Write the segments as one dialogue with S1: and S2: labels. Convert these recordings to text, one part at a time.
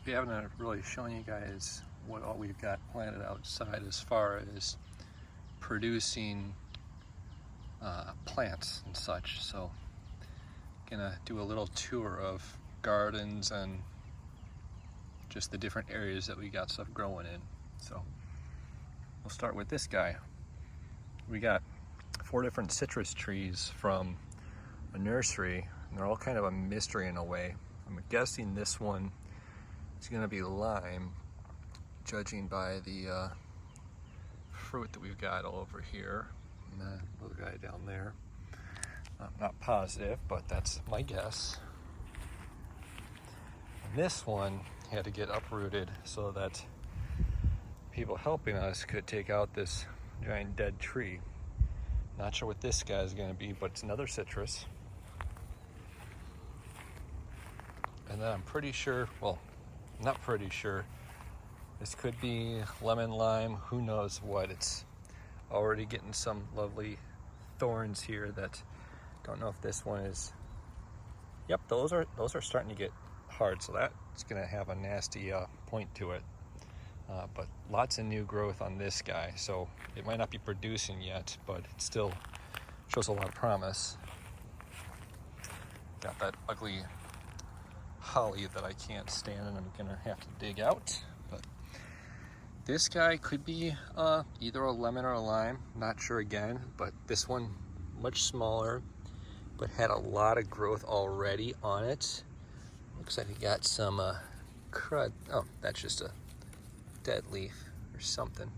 S1: we haven't really shown you guys what all we've got planted outside as far as producing plants and such. So gonna do a little tour of gardens and just the different areas that we got stuff growing in. So we'll start with this guy. We got 4 different citrus trees from a nursery, and they're all kind of a mystery in a way. I'm guessing this one is going to be lime, judging by the fruit that we've got all over here, and the little guy down there. I'm not positive, but that's my guess. And this one had to get uprooted so that people helping us could take out this giant dead tree. Not sure what this guy is going to be, but it's another citrus. And then I'm pretty sure, well, not pretty sure, this could be lemon lime, who knows what. It's already getting some lovely thorns here that don't know if this one is. Yep, those are starting to get hard, so that's going to have a nasty point to it. But lots of new growth on this guy, so it might not be producing yet, but it still shows a lot of promise. Got that ugly holly that I can't stand and I'm gonna have to dig out. But this guy could be either a lemon or a lime, not sure again, but this one much smaller, but had a lot of growth already on it. Looks like we got some crud. Oh, that's just a dead leaf or something.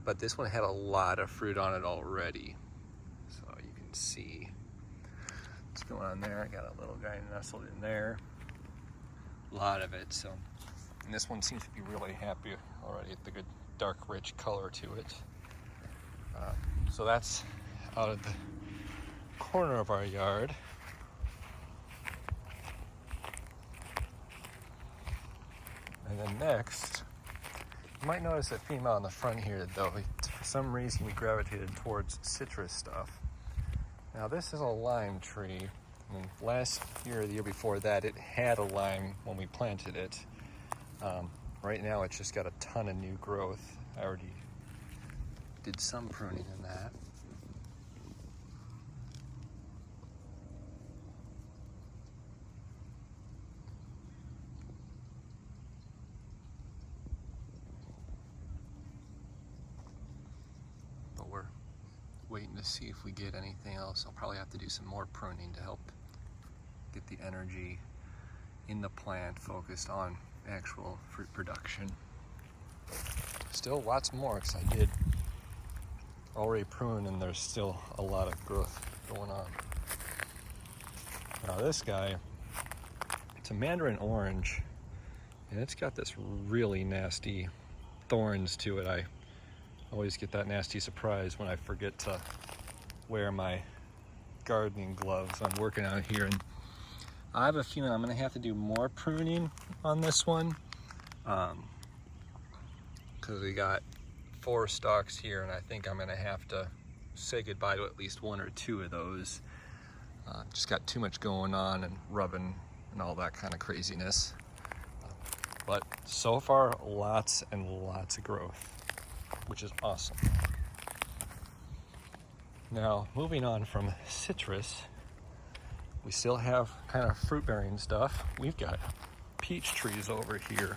S1: But this one had a lot of fruit on it already. So you can see what's going on there. I got a little guy nestled in there. A lot of it. So, and this one seems to be really happy already with the good dark rich color to it. So that's out of the corner of our yard. And then next, you might notice that female on the front here, though. For some reason, we gravitated towards citrus stuff. Now, this is a lime tree. And last year, or the year before that, it had a lime when we planted it. Right now, it's just got a ton of new growth. I already did some pruning in that. We're waiting to see if we get anything else. I'll probably have to do some more pruning to help get the energy in the plant focused on actual fruit production. Still lots more, because I did already prune and there's still a lot of growth going on. Now this guy, it's a mandarin orange, and it's got this really nasty thorns to it. I always get that nasty surprise when I forget to wear my gardening gloves. I'm working out here, and I have a feeling I'm going to have to do more pruning on this one, because we got 4 stalks here, and I think I'm going to have to say goodbye to at least 1 or 2 of those. Just got too much going on and rubbing and all that kind of craziness. But so far, lots and lots of growth, which is awesome. Now, moving on from citrus, we still have kind of fruit-bearing stuff. We've got peach trees over here.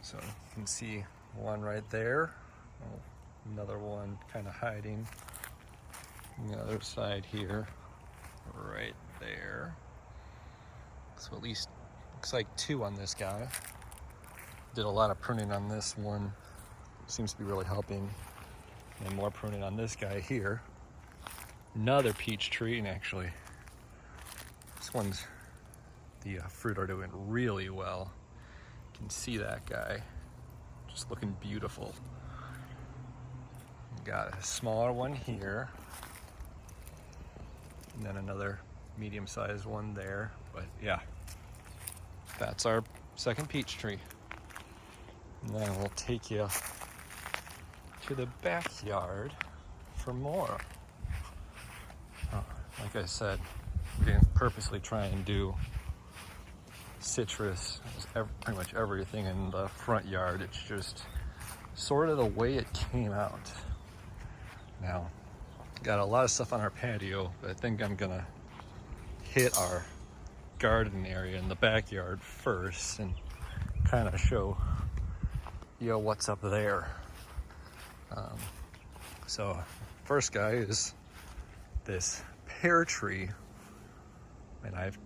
S1: So you can see one right there. Oh, another one kind of hiding on the other side here, right there. So at least looks like 2 on this guy. Did a lot of pruning on this one. Seems to be really helping. And more pruning on this guy here. Another peach tree, and actually this one's, the fruit are doing really well. You can see that guy just looking beautiful. Got a smaller one here, and then another medium-sized one there. But yeah, that's our second peach tree. And then we'll take you to the backyard for more. Like I said, we didn't purposely try and do citrus, pretty much everything in the front yard. It's just sort of the way it came out. Now, got a lot of stuff on our patio, but I think I'm gonna hit our garden area in the backyard first and kind of show you what's up there. So first guy is this pear tree, and I've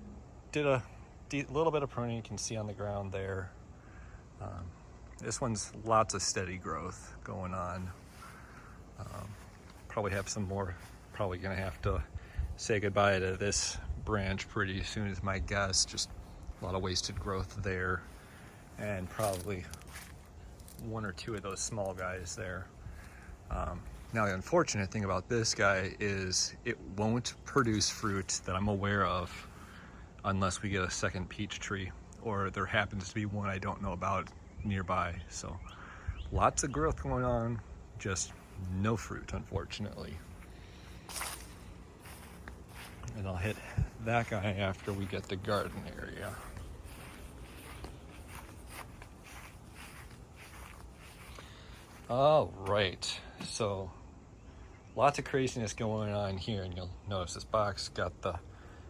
S1: did a little bit of pruning. You can see on the ground there. This one's lots of steady growth going on. Probably have some more. Probably gonna have to say goodbye to this branch pretty soon, is my guess. Just a lot of wasted growth there, and probably one or two of those small guys there. Now the unfortunate thing about this guy is it won't produce fruit that I'm aware of unless we get a second peach tree, or there happens to be one I don't know about nearby. So lots of growth going on, just no fruit, unfortunately. And I'll hit that guy after we get the garden area. All right, so lots of craziness going on here, and you'll notice this box got the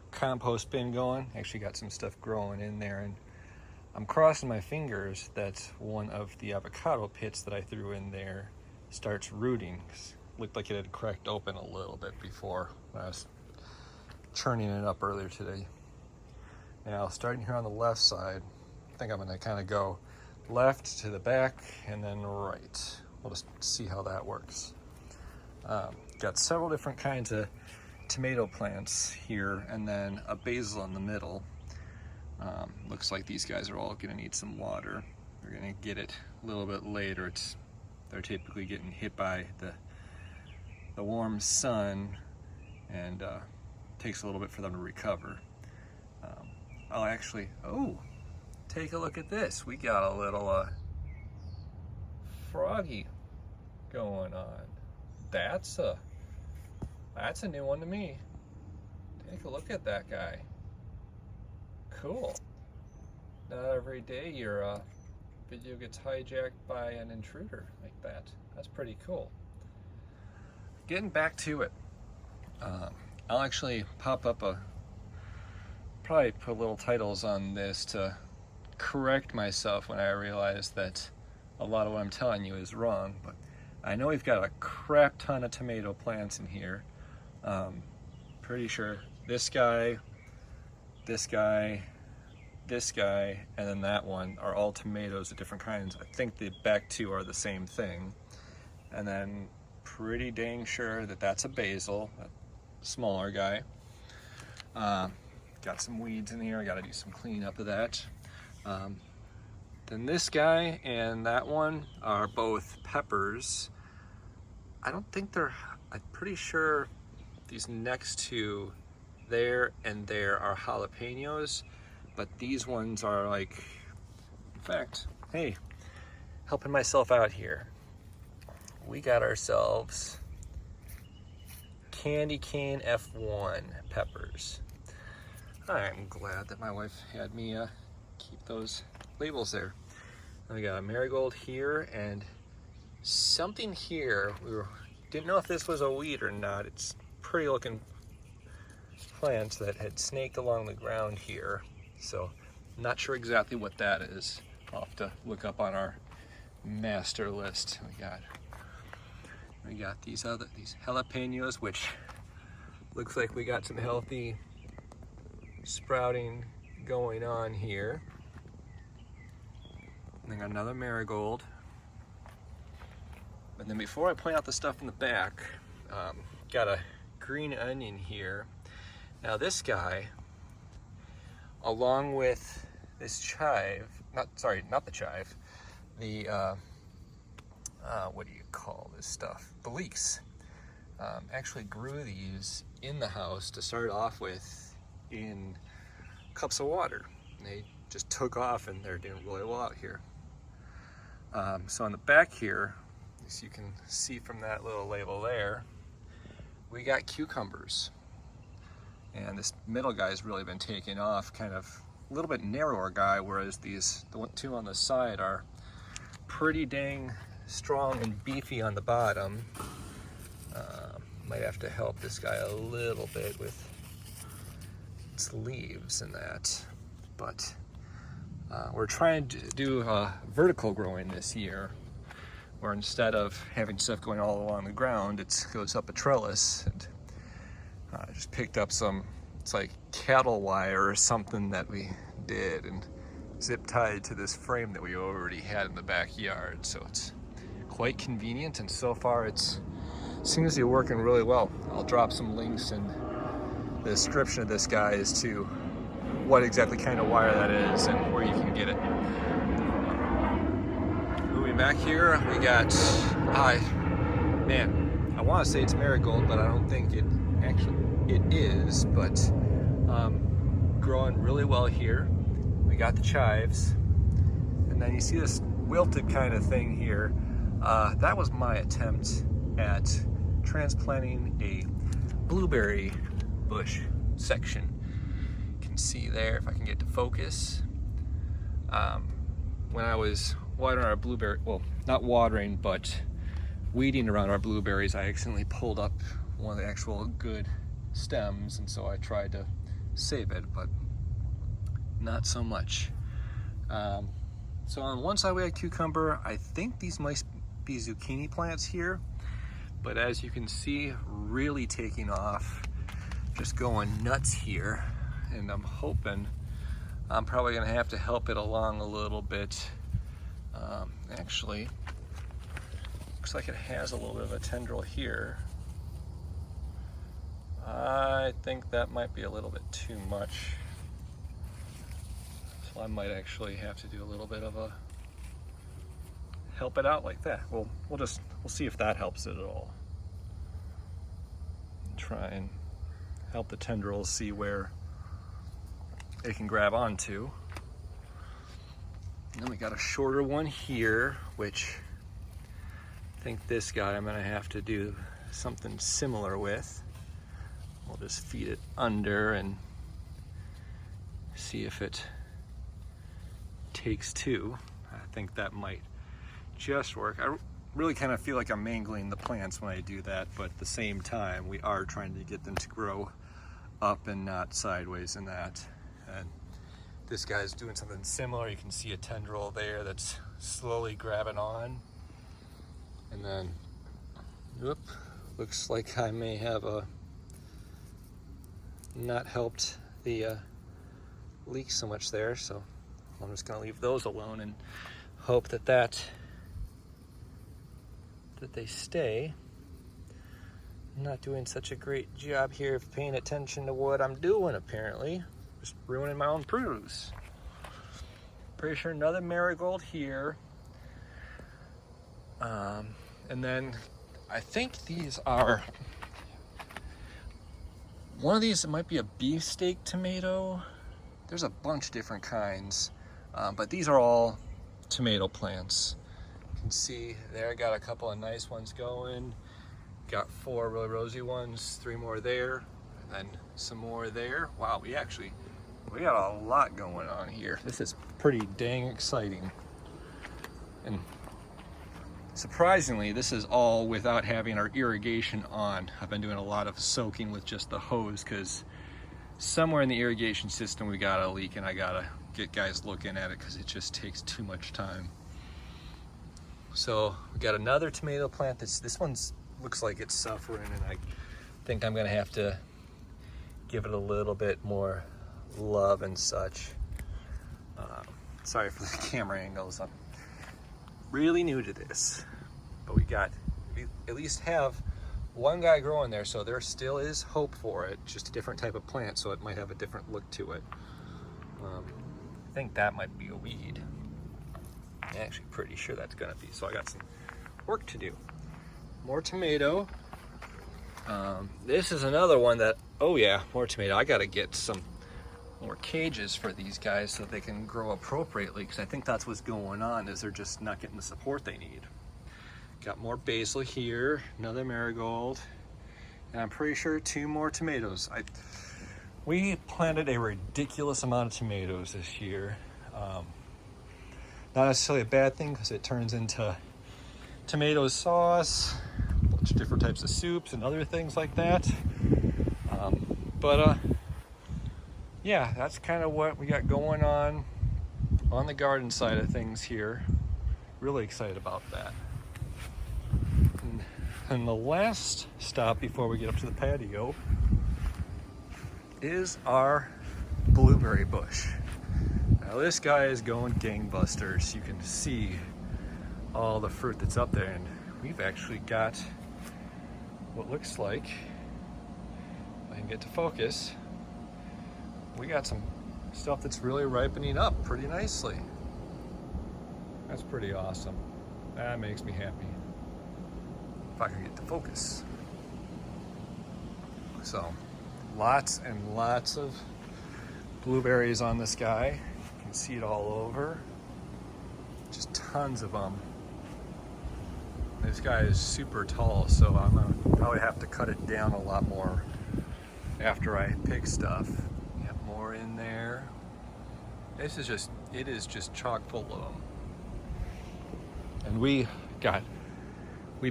S1: compost bin going. Actually got some stuff growing in there, and I'm crossing my fingers that one of the avocado pits that I threw in there starts rooting. Looked like it had cracked open a little bit before when I was churning it up earlier today. Now, starting here on the left side, I think I'm gonna kind of go left to the back and then right. We'll just see how that works. Got several different kinds of tomato plants here, and then a basil in the middle. Looks like these guys are all gonna need some water. We're gonna get it a little bit later. They're typically getting hit by the warm sun, and takes a little bit for them to recover. Take a look at this. We got a little froggy going on. That's a new one to me. Take a look at that guy. Cool. Not every day your video gets hijacked by an intruder like that. That's pretty cool. Getting back to it. I'll actually probably put little titles on this to correct myself when I realize that a lot of what I'm telling you is wrong. But I know we've got a crap ton of tomato plants in here. Pretty sure this guy, this guy, this guy, and then that one are all tomatoes of different kinds. I think the back two are the same thing. And then pretty dang sure that that's a basil, a smaller guy. Got some weeds in here. I gotta do some cleanup of that. Then this guy and that one are both peppers. I'm pretty sure these next two there and there are jalapenos, but these ones are like, in fact, hey, helping myself out here. We got ourselves candy cane F1 peppers. I'm glad that my wife had me keep those labels there. And we got a marigold here and something here. Didn't know if this was a weed or not. It's pretty looking plants that had snaked along the ground here. So not sure exactly what that is. I'll have to look up on our master list. We got these jalapenos, which looks like we got some healthy sprouting going on here. And then got another marigold. And then before I point out the stuff in the back, got a green onion here. Now this guy, along with this chive, not the chive, the what do you call this stuff? The leeks. Actually grew these in the house to start off with in cups of water. And they just took off and they're doing really well out here. So on the back here, as you can see from that little label there, we got cucumbers. And this middle guy's really been taking off, kind of little bit narrower guy, whereas the two on the side are pretty dang strong and beefy on the bottom. Might have to help this guy a little bit with its leaves and that, but we're trying to do vertical growing this year, where instead of having stuff going all along the ground, it goes up a trellis. And I just picked up some, it's like cattle wire or something that we did and zip tied to this frame that we already had in the backyard. So it's quite convenient, and so far it seems to be working really well. I'll drop some links in the description of this guy as to what exactly kind of wire that is and where you can get it. Moving back here, we got, man, I want to say it's marigold, but I don't think it is, but growing really well here. We got the chives, and then you see this wilted kind of thing here. That was my attempt at transplanting a blueberry bush section. You can see there, if I can get to focus, when I was watering our blueberry, well, not watering, but weeding around our blueberries, I accidentally pulled up one of the actual good stems, and so I tried to save it, but not so much. So on one side we had cucumber. I think these might be zucchini plants here, but as you can see, really taking off, just going nuts here, and I'm hoping I'm probably gonna have to help it along a little bit. Actually, looks like it has a little bit of a tendril here. I think that might be a little bit too much. So I might actually have to do a little bit of a help it out like that. We'll see if that helps it at all. Try and help the tendrils see where it can grab onto. And then we got a shorter one here, which I think this guy I'm gonna have to do something similar with. We'll just feed it under and see if it takes two. I think that might just work. I really kind of feel like I'm mangling the plants when I do that, but at the same time, we are trying to get them to grow up and not sideways in that. And this guy's doing something similar. You can see a tendril there that's slowly grabbing on. And then, whoop, looks like I may have not helped the leak so much there, so I'm just gonna leave those alone and hope that they stay. I'm not doing such a great job here of paying attention to what I'm doing, apparently. Just ruining my own produce. Pretty sure another marigold here. And then I think these are, one of these, it might be a beefsteak tomato. There's a bunch of different kinds, but these are all tomato plants. You can see there, got a couple of nice ones going. Got 4 really rosy ones, 3 more there, and then some more there. Wow, we got a lot going on here. This is pretty dang exciting. And surprisingly, this is all without having our irrigation on. I've been doing a lot of soaking with just the hose because somewhere in the irrigation system we got a leak, and I gotta get guys looking at it because it just takes too much time. So we got another tomato plant. This one's looks like it's suffering, and I think I'm gonna have to give it a little bit more love and such. Sorry for the camera angles. I'm really new to this, but we at least have one guy growing there, so there still is hope for it. Just a different type of plant, so it might have a different look to it. I think that might be a weed. I'm actually pretty sure that's gonna be, so I got some work to do. More tomato. This is another one that, oh yeah, more tomato. I gotta get some more cages for these guys so they can grow appropriately, because I think that's what's going on, is they're just not getting the support they need. Got more basil here, another marigold, and I'm pretty sure 2 more tomatoes. We planted a ridiculous amount of tomatoes this year. Not necessarily a bad thing because it turns into tomato sauce, a bunch of different types of soups and other things like that. But yeah, that's kind of what we got going on the garden side of things here. Really excited about that. And the last stop before we get up to the patio is our blueberry bush. Now this guy is going gangbusters. You can see all the fruit that's up there, and we've actually got what looks like, if I can get to focus, we got some stuff that's really ripening up pretty nicely. That's pretty awesome. That makes me happy. If I can get to focus. So, lots and lots of blueberries on this guy. You can see it all over. Just tons of them. This guy is super tall, so I'm gonna probably have to cut it down a lot more after I pick stuff. We have more in there. It is just chock full of them. And we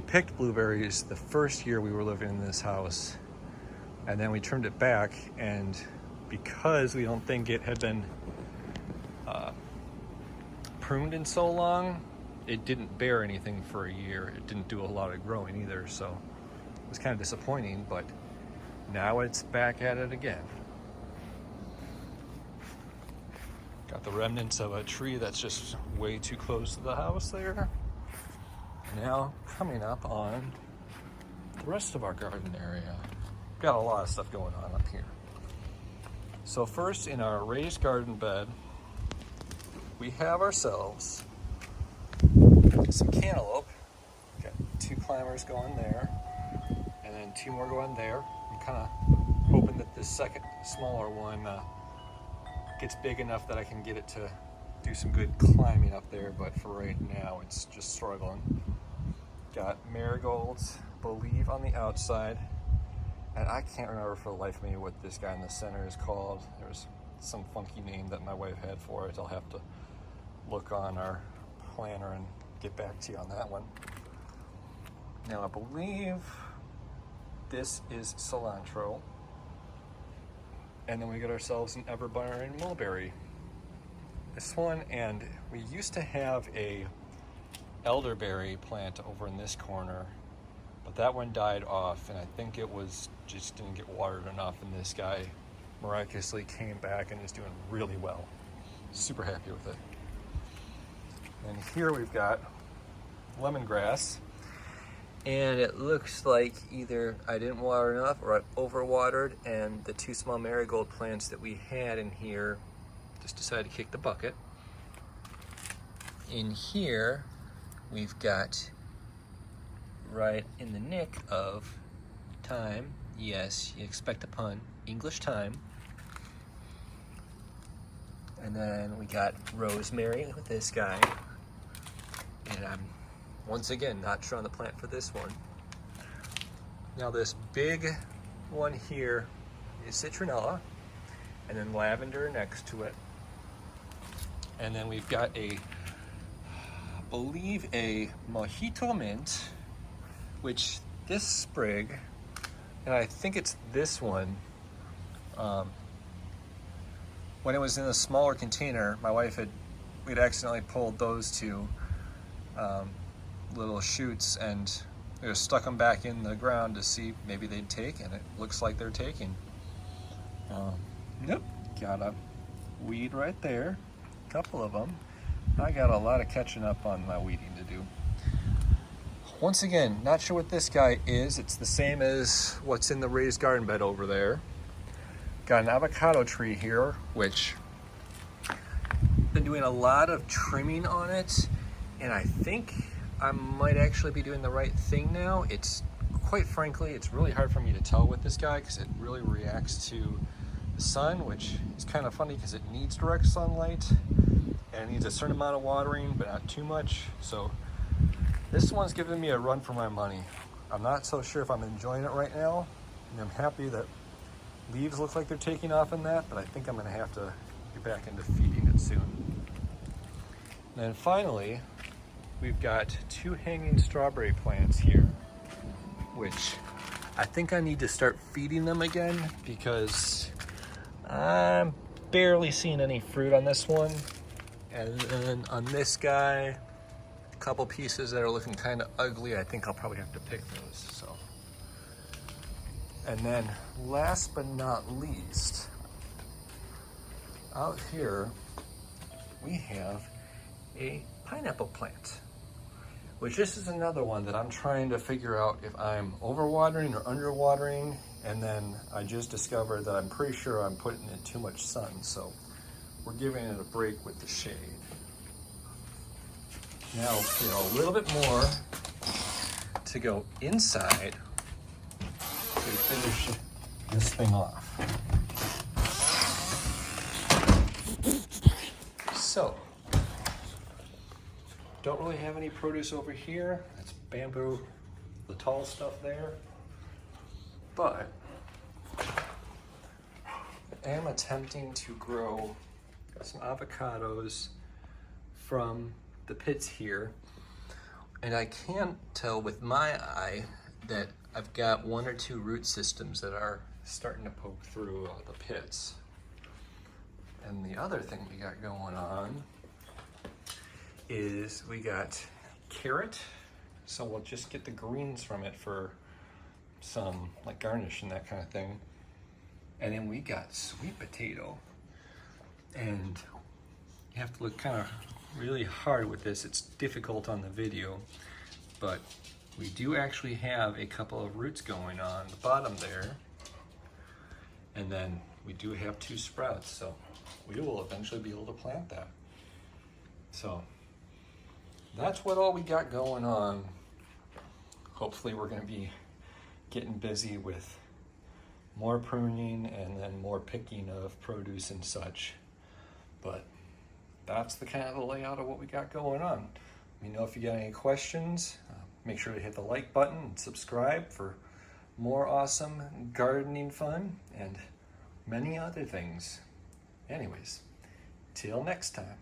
S1: picked blueberries the first year we were living in this house, and then we turned it back, and because we don't think it had been pruned in so long, it didn't bear anything for a year. It didn't do a lot of growing either, so it was kind of disappointing, but now it's back at it again. Got the remnants of a tree that's just way too close to the house there. Now coming up on the rest of our garden area. Got a lot of stuff going on up here. So first, in our raised garden bed, we have ourselves some cantaloupe. Got 2 climbers going there, and then 2 more going there. I'm kind of hoping that this second smaller one gets big enough that I can get it to do some good climbing up there, but for right now it's just struggling. Got marigolds, believe, on the outside, and I can't remember for the life of me what this guy in the center is called. There's some funky name that my wife had for it. I'll have to look on our planner and get back to you on that one. Now I believe this is cilantro, and then we get ourselves an everbearing mulberry. This one, and we used to have a elderberry plant over in this corner, but that one died off, and I think it was just didn't get watered enough, and this guy miraculously came back and is doing really well. Super happy with it. And here we've got lemongrass, and it looks like either I didn't water enough or I overwatered, and the 2 small marigold plants that we had in here just decided to kick the bucket. In here we've got, right in the nick of time, yes, you expect a pun, English thyme. And then we got rosemary with this guy. And I'm, once again, not sure on the plant for this one. Now this big one here is citronella, and then lavender next to it. And then we've got I believe a mojito mint, which this sprig, and I think it's this one, when it was in a smaller container, my wife we'd accidentally pulled those 2 little shoots and we just stuck them back in the ground to see maybe they'd take, and it looks like they're taking. Yep, got a weed right there, a couple of them. I got a lot of catching up on my weeding to do. Once again, not sure what this guy is. It's the same as what's in the raised garden bed over there. Got an avocado tree here, which I've been doing a lot of trimming on it, and I think I might actually be doing the right thing now. It's, quite frankly, it's really hard for me to tell with this guy because it really reacts to the sun, which is kind of funny because it needs direct sunlight and it needs a certain amount of watering, but not too much. So this one's giving me a run for my money. I'm not so sure if I'm enjoying it right now, and I'm happy that leaves look like they're taking off in that, but I think I'm gonna have to get back into feeding it soon. And then finally, we've got 2 hanging strawberry plants here, which I think I need to start feeding them again because I'm barely seeing any fruit on this one. And then on this guy, a couple pieces that are looking kind of ugly. I think I'll probably have to pick those. So, and then last but not least, out here we have a pineapple plant, which this is another one that I'm trying to figure out if I'm overwatering or underwatering. And then I just discovered that I'm pretty sure I'm putting in too much sun, so we're giving it a break with the shade. Now, a little bit more to go inside to finish this thing off. So, don't really have any produce over here. That's bamboo, the tall stuff there. But I am attempting to grow some avocados from the pits here. And I can't tell with my eye that I've got 1 or 2 root systems that are starting to poke through the pits. And the other thing we got going on is we got carrot. So we'll just get the greens from it for some like garnish and that kind of thing. And then we got sweet potato. And you have to look kind of really hard with this. It's difficult on the video, but we do actually have a couple of roots going on the bottom there. And then we do have 2 sprouts, so we will eventually be able to plant that. So that's what all we got going on. Hopefully we're going to be getting busy with more pruning and then more picking of produce and such. But that's the kind of the layout of what we got going on. Let me know if you got any questions. Make sure to hit the like button and subscribe for more awesome gardening fun and many other things. Anyways, till next time.